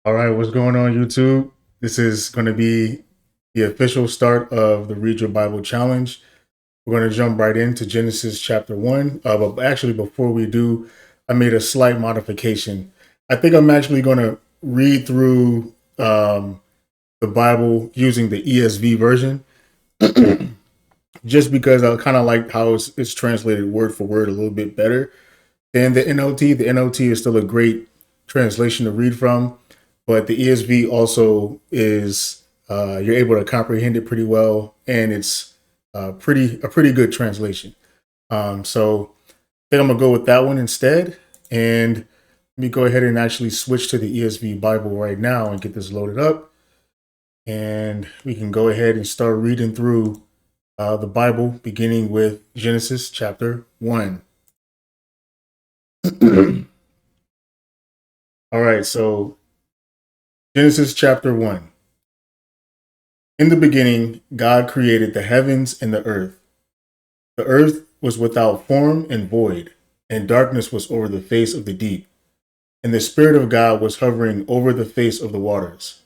All right, what's going on, YouTube? This is going to be the official start of the Read Your Bible Challenge. We're going to jump right into Genesis chapter 1. But actually, before we do, I made a slight modification. I think I'm actually going to read through the Bible using the ESV version, just because I kind of like how it's translated word for word a little bit better than the NLT. The NLT is still a great translation to read from, but the ESV also is you're able to comprehend it pretty well, and it's pretty good translation. So I think I'm gonna go with that one instead, and let me go ahead and actually switch to the ESV Bible right now and get this loaded up, and we can go ahead and start reading through the Bible, beginning with Genesis chapter 1. All right, so Genesis chapter 1. In the beginning, God created the heavens and the earth. The earth was without form and void, and darkness was over the face of the deep. And the Spirit of God was hovering over the face of the waters.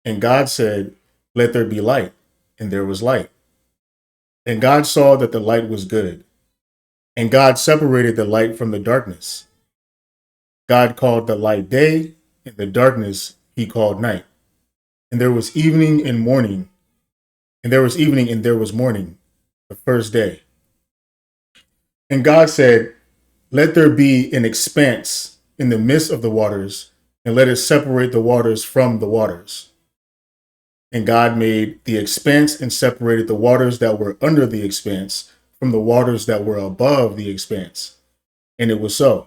And God said, "Let there be light," and there was light. And God saw that the light was good. And God separated the light from the darkness. God called the light day, and the darkness he called night. And there was evening and morning, and there was evening and there was morning, the first day. And God said, "Let there be an expanse in the midst of the waters, and let it separate the waters from the waters." And God made the expanse and separated the waters that were under the expanse from the waters that were above the expanse. And it was so.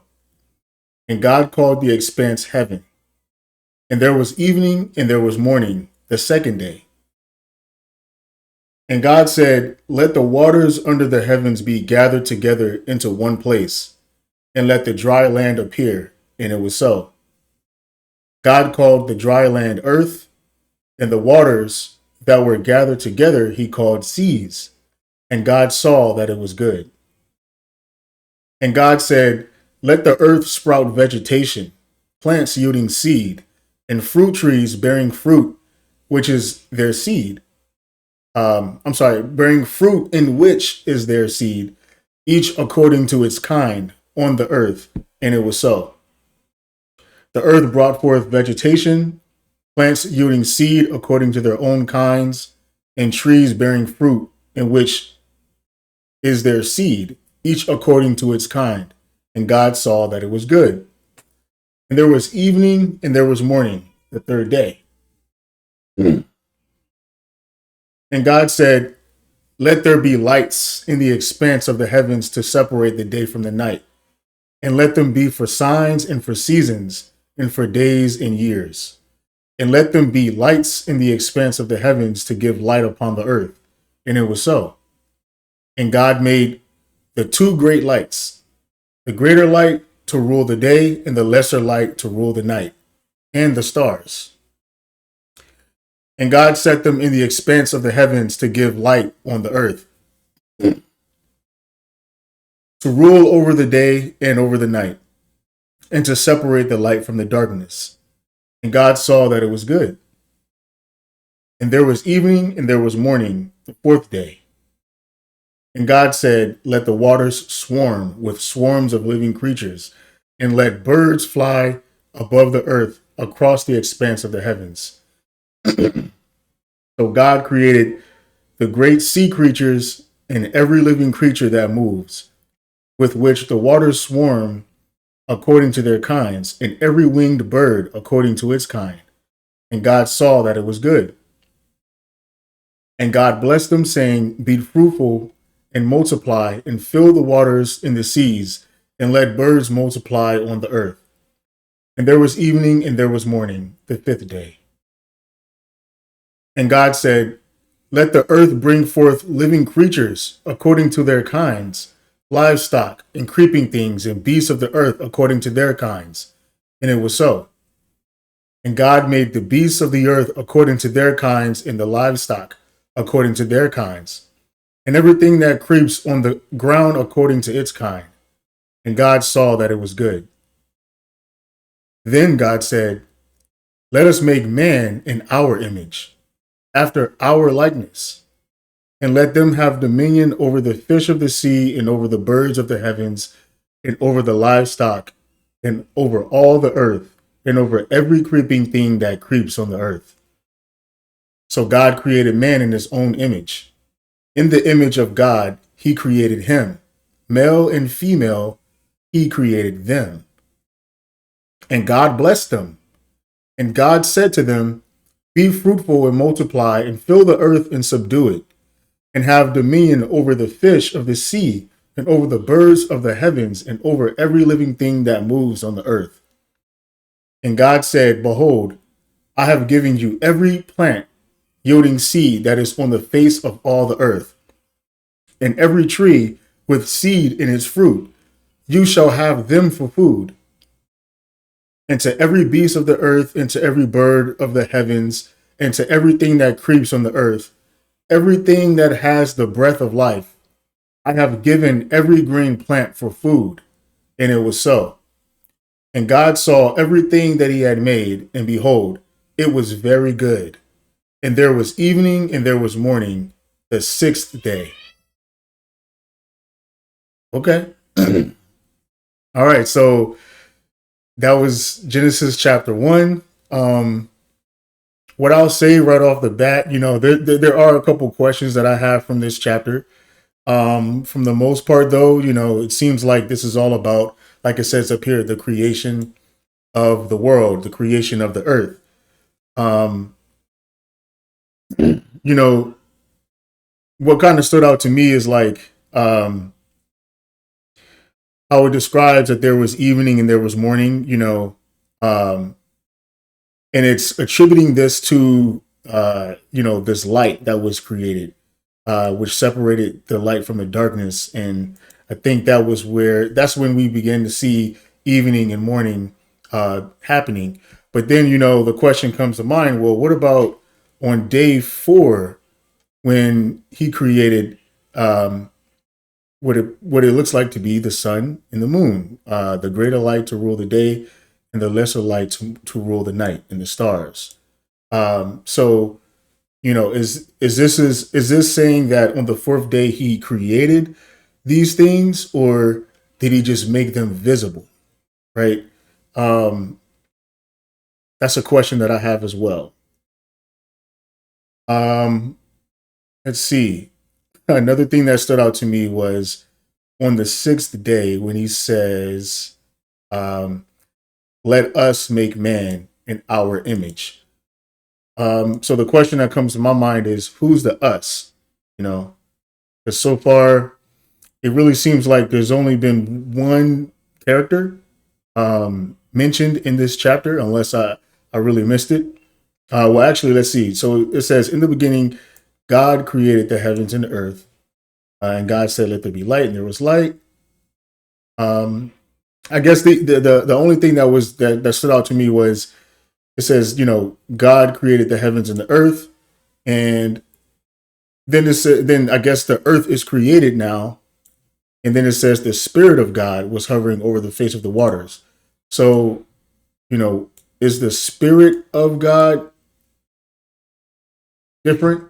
And God called the expanse heaven. And there was evening and there was morning, the second day. And God said, "Let the waters under the heavens be gathered together into one place, and let the dry land appear." And it was so. God called the dry land earth, and the waters that were gathered together he called seas. And God saw that it was good. And God said, "Let the earth sprout vegetation, plants yielding seed, and fruit trees bearing fruit, which is their seed. Bearing fruit in which is their seed, each according to its kind on the earth." And it was so. The earth brought forth vegetation, plants yielding seed according to their own kinds, and trees bearing fruit in which is their seed, each according to its kind. And God saw that it was good. And there was evening and there was morning, the third day. And God said, "Let there be lights in the expanse of the heavens to separate the day from the night, and let them be for signs and for seasons and for days and years. And let them be lights in the expanse of the heavens to give light upon the earth." And it was so. And God made the two great lights, the greater light to rule the day and the lesser light to rule the night, and the stars. And God set them in the expanse of the heavens to give light on the earth, to rule over the day and over the night, and to separate the light from the darkness. And God saw that it was good. And there was evening and there was morning, the fourth day. And God said, "Let the waters swarm with swarms of living creatures, and let birds fly above the earth across the expanse of the heavens." So God created the great sea creatures and every living creature that moves, with which the waters swarm according to their kinds, and every winged bird according to its kind. And God saw that it was good. And God blessed them, saying, "Be fruitful and multiply, and fill the waters in the seas, and let birds multiply on the earth." And there was evening and there was morning, the fifth day. And God said, "Let the earth bring forth living creatures according to their kinds, livestock and creeping things and beasts of the earth according to their kinds." And it was so. And God made the beasts of the earth according to their kinds, and the livestock according to their kinds, and everything that creeps on the ground according to its kind. And God saw that it was good. Then God said, Let us make man in our image, after our likeness, and let them have dominion over the fish of the sea, and over the birds of the heavens, and over the livestock, and over all the earth, and over every creeping thing that creeps on the earth. So God created man in his own image. In the image of God, he created him. Male and female, he created them. And God blessed them. And God said to them, be fruitful and multiply, and fill the earth and subdue it, and have dominion over the fish of the sea, and over the birds of the heavens, and over every living thing that moves on the earth. And God said, behold, I have given you every plant yielding seed that is on the face of all the earth, and every tree with seed in its fruit. You shall have them for food. And to every beast of the earth, and to every bird of the heavens, and to everything that creeps on the earth, everything that has the breath of life, I have given every green plant for food. And it was so. And God saw everything that he had made, and behold, it was very good. And there was evening and there was morning, the sixth day. Okay. All right. So that was Genesis chapter 1. What I'll say right off the bat, there are a couple questions that I have from this chapter. From the most part, though, it seems like this is all about, like it says up here, the creation of the world, the creation of the earth. You know, what kind of stood out to me is like how it describes that there was evening and there was morning, and it's attributing this to this light that was created, which separated the light from the darkness. And I think that's when we begin to see evening and morning happening. But then, the question comes to mind, well, what about on day 4 when he created what it looks like to be the sun and the moon, the greater light to rule the day and the lesser light to rule the night and the stars. So, is this saying that on the 4th day he created these things, or did he just make them visible? Right. That's a question that I have as well. Let's see. Another thing that stood out to me was on the 6th day when he says, let us make man in our image. So the question that comes to my mind is, who's the us? Because so far it really seems like there's only been one character mentioned in this chapter, unless I really missed it. Well, actually, let's see. So it says, in the beginning, God created the heavens and the earth, and God said, let there be light, and there was light. I guess the only thing that stood out to me was, it says, God created the heavens and the earth, and then I guess the earth is created now, and then it says the Spirit of God was hovering over the face of the waters. So, is the Spirit of God different?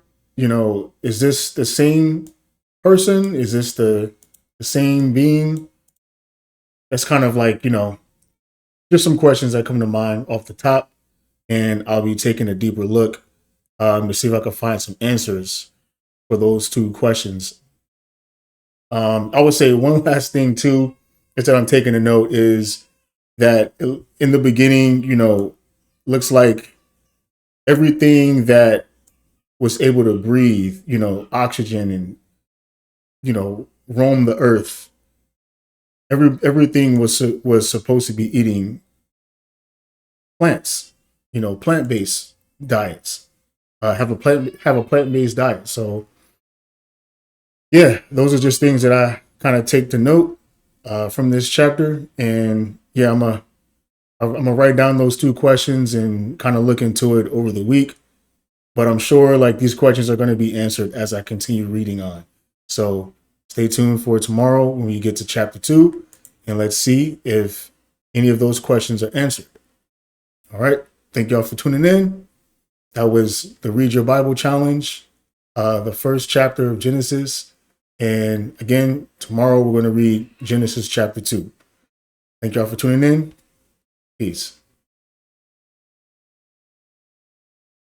Is this the same person? Is this the same being? That's kind of like, just some questions that come to mind off the top, and I'll be taking a deeper look to see if I can find some answers for those two questions. I would say one last thing too, is that I'm taking a note is that in the beginning, looks like everything that was able to breathe, oxygen and, roam the earth. Everything was supposed to be eating plants, plant-based diets, have a plant-based diet. So yeah, those are just things that I kind of take to note from this chapter. And yeah, I'm gonna write down those two questions and kind of look into it over the week. But I'm sure like these questions are going to be answered as I continue reading on. So stay tuned for tomorrow when we get to chapter 2, and let's see if any of those questions are answered. All right. Thank y'all for tuning in. That was the Read Your Bible Challenge, the first chapter of Genesis. And again, tomorrow we're going to read Genesis chapter 2. Thank y'all for tuning in. Peace.